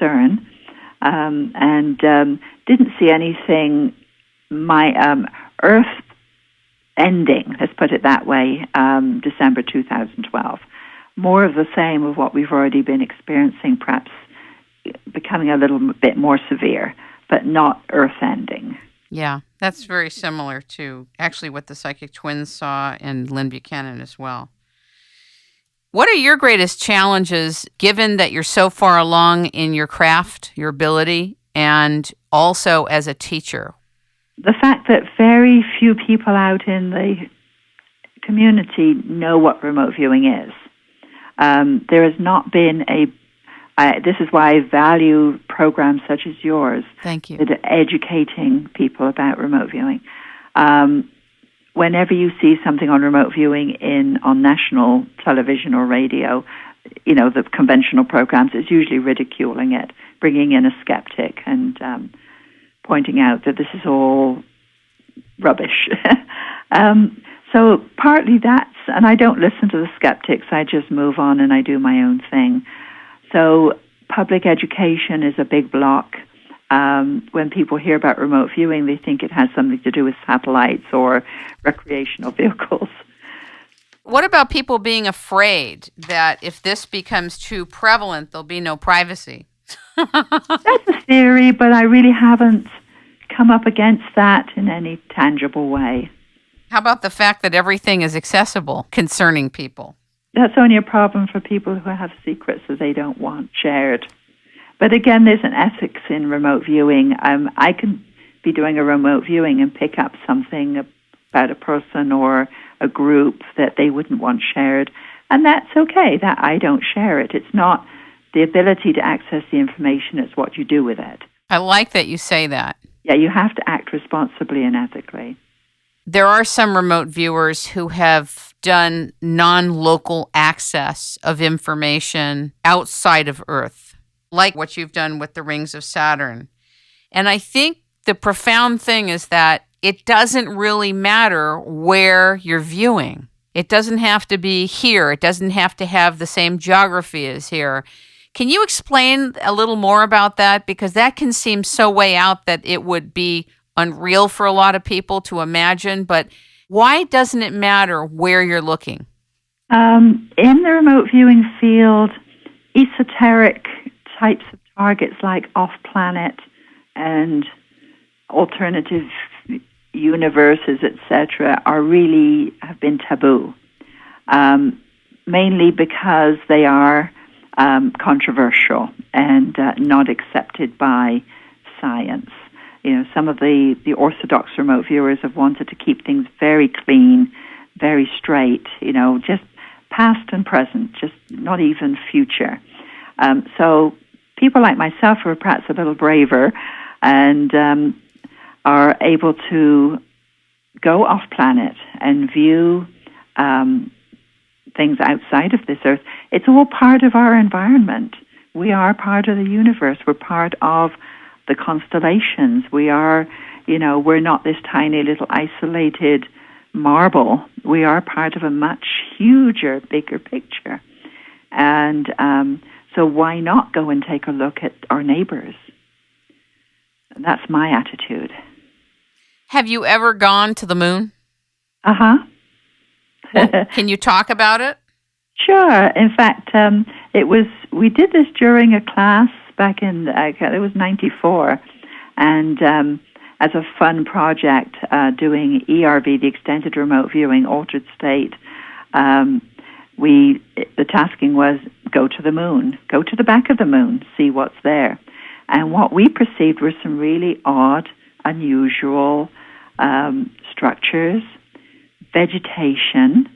concern, and didn't see anything. My Earth ending, let's put it that way, December 2012. More of the same of what we've already been experiencing, perhaps becoming a little bit more severe, but not Earth ending. Yeah, that's very similar to actually what the psychic twins saw and Lynn Buchanan as well. What are your greatest challenges, given that you're so far along in your craft, your ability, and also as a teacher? The fact that very few people out in the community know what remote viewing is. There has not been this is why I value programs such as yours. Thank you. That are educating people about remote viewing. Whenever you see something on remote viewing on national television or radio, the conventional programs, it's usually ridiculing it, bringing in a skeptic and pointing out that this is all rubbish. So partly and I don't listen to the skeptics, I just move on and I do my own thing. So public education is a big block. When people hear about remote viewing, they think it has something to do with satellites or recreational vehicles. What about people being afraid that if this becomes too prevalent, there'll be no privacy? That's a theory, but I really haven't come up against that in any tangible way. How about the fact that everything is accessible concerning people? That's only a problem for people who have secrets that they don't want shared. But again, there's an ethics in remote viewing. I can be doing a remote viewing and pick up something about a person or a group that they wouldn't want shared, and that's okay, that I don't share it. It's not the ability to access the information, it's what you do with it. I like that you say that. Yeah, you have to act responsibly and ethically. There are some remote viewers who have done non-local access of information outside of Earth, like what you've done with the rings of Saturn. And I think the profound thing is that it doesn't really matter where you're viewing. It doesn't have to be here. It doesn't have to have the same geography as here. Can you explain a little more about that? Because that can seem so way out that it would be unreal for a lot of people to imagine. But why doesn't it matter where you're looking? In the remote viewing field, esoteric types of targets like off-planet and alternative universes, etc., have been taboo, mainly because they are controversial and not accepted by science. Some of the orthodox remote viewers have wanted to keep things very clean, very straight, just past and present, just not even future. So people like myself who are perhaps a little braver and are able to go off-planet and view things outside of this Earth. It's all part of our environment. We are part of the universe. We're part of the constellations. We are, we're not this tiny little isolated marble. We are part of a much huger, bigger picture. And so why not go and take a look at our neighbors? That's my attitude. Have you ever gone to the moon? Uh-huh. Well, can you talk about it? Sure. In fact, we did this during a class back in, it was 94, and as a fun project, doing ERV, the Extended Remote Viewing, Altered State, the tasking was go to the moon, go to the back of the moon, see what's there. And what we perceived were some really odd, unusual structures, vegetation,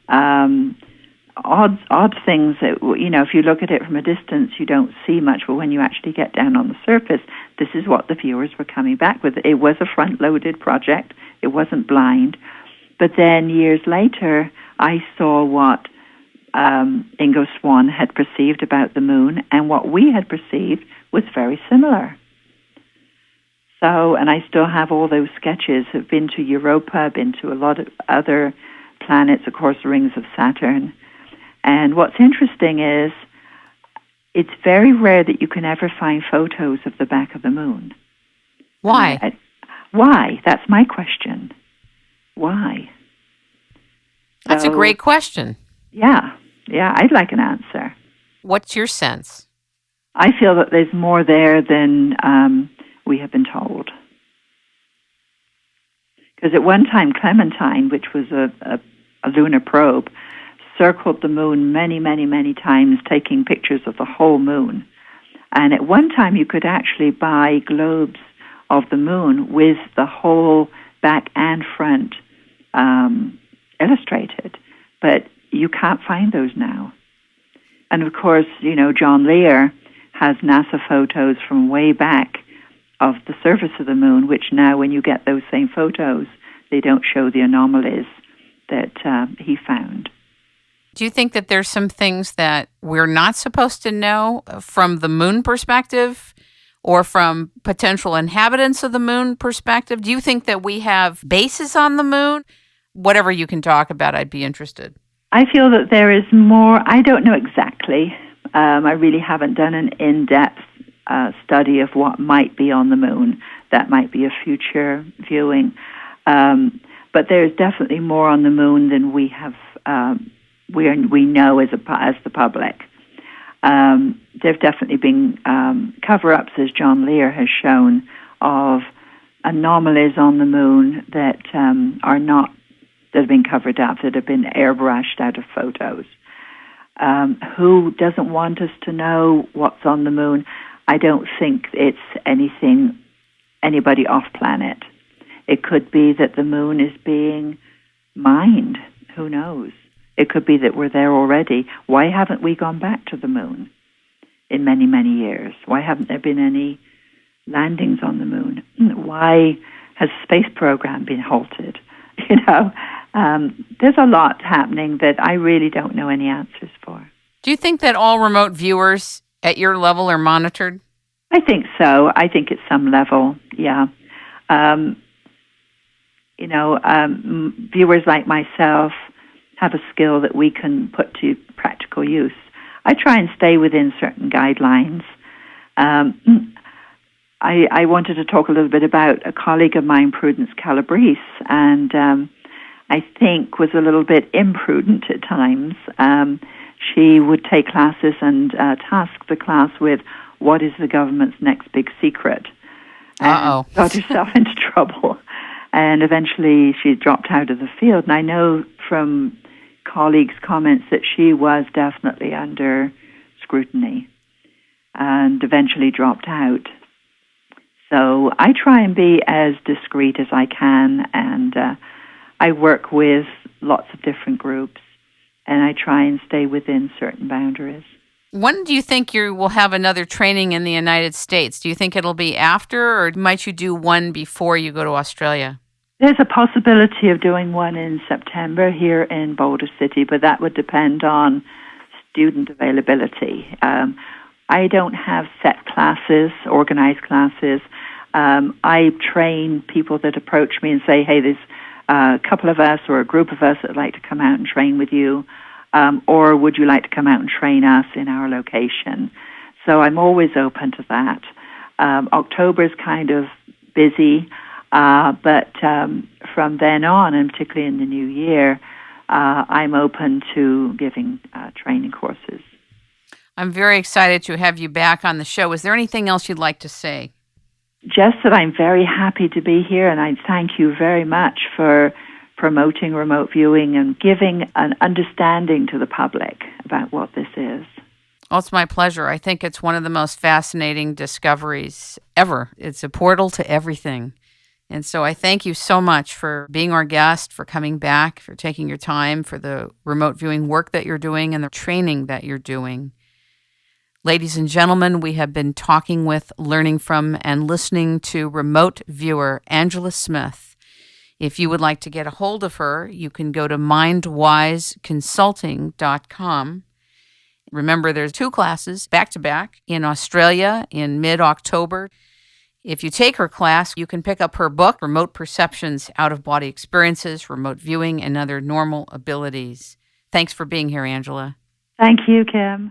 odd things that, if you look at it from a distance, you don't see much, but when you actually get down on the surface, this is what the viewers were coming back with. It was a front-loaded project. It wasn't blind. But then years later, I saw what Ingo Swann had perceived about the moon, and what we had perceived was very similar. So, and I still have all those sketches. I've been to Europa, been to a lot of other planets, of course, the rings of Saturn. And what's interesting is, it's very rare that you can ever find photos of the back of the moon. Why? Why? That's my question. Why? That's a great question. Yeah, I'd like an answer. What's your sense? I feel that there's more there than we have been told. Because at one time, Clementine, which was a lunar probe, circled the moon many, many, many times, taking pictures of the whole moon. And at one time, you could actually buy globes of the moon with the whole back and front illustrated. But you can't find those now. And of course, John Lear has NASA photos from way back of the surface of the moon, which now when you get those same photos, they don't show the anomalies that he found. Do you think that there's some things that we're not supposed to know from the moon perspective or from potential inhabitants of the moon perspective? Do you think that we have bases on the moon? Whatever you can talk about, I'd be interested. I feel that there is more. I don't know exactly. I really haven't done an in-depth study of what might be on the moon. That might be a future viewing. But there's definitely more on the moon than we have. We know as the public. There've definitely been cover-ups, as John Lear has shown, of anomalies on the moon that have been covered up, that have been airbrushed out of photos. Who doesn't want us to know what's on the moon? I don't think it's anybody off planet. It could be that the moon is being mined. Who knows? It could be that we're there already. Why haven't we gone back to the moon in many, many years? Why haven't there been any landings on the moon? Why has the space program been halted? There's a lot happening that I really don't know any answers for. Do you think that all remote viewers at your level are monitored? I think so. I think at some level, yeah. Viewers like myself have a skill that we can put to practical use. I try and stay within certain guidelines. I wanted to talk a little bit about a colleague of mine, Prudence Calabrese, and I think was a little bit imprudent at times. She would take classes and task the class with, what is the government's next big secret? And got herself into trouble. And eventually she dropped out of the field. And I know from colleagues' comments that she was definitely under scrutiny and eventually dropped out. So I try and be as discreet as I can, and I work with lots of different groups, and I try and stay within certain boundaries. When do you think you will have another training in the United States? Do you think it'll be after, or might you do one before you go to Australia? There's a possibility of doing one in September here in Boulder City, but that would depend on student availability. I don't have set classes, organized classes. I train people that approach me and say, hey, there's a couple of us or a group of us that would like to come out and train with you, or would you like to come out and train us in our location? So I'm always open to that. October is kind of busy, but from then on, and particularly in the new year, I'm open to giving training courses. I'm very excited to have you back on the show. Is there anything else you'd like to say? Just that I'm very happy to be here, and I thank you very much for promoting remote viewing and giving an understanding to the public about what this is. Oh, it's my pleasure. I think it's one of the most fascinating discoveries ever. It's a portal to everything. And so I thank you so much for being our guest, for coming back, for taking your time, for the remote viewing work that you're doing and the training that you're doing. Ladies and gentlemen, we have been talking with, learning from, and listening to remote viewer Angela Smith. If you would like to get a hold of her, you can go to mindwiseconsulting.com. Remember, there's 2 classes back-to-back in Australia in mid-October. If you take her class, you can pick up her book, Remote Perceptions, Out-of-Body Experiences, Remote Viewing, and Other Normal Abilities. Thanks for being here, Angela. Thank you, Kim.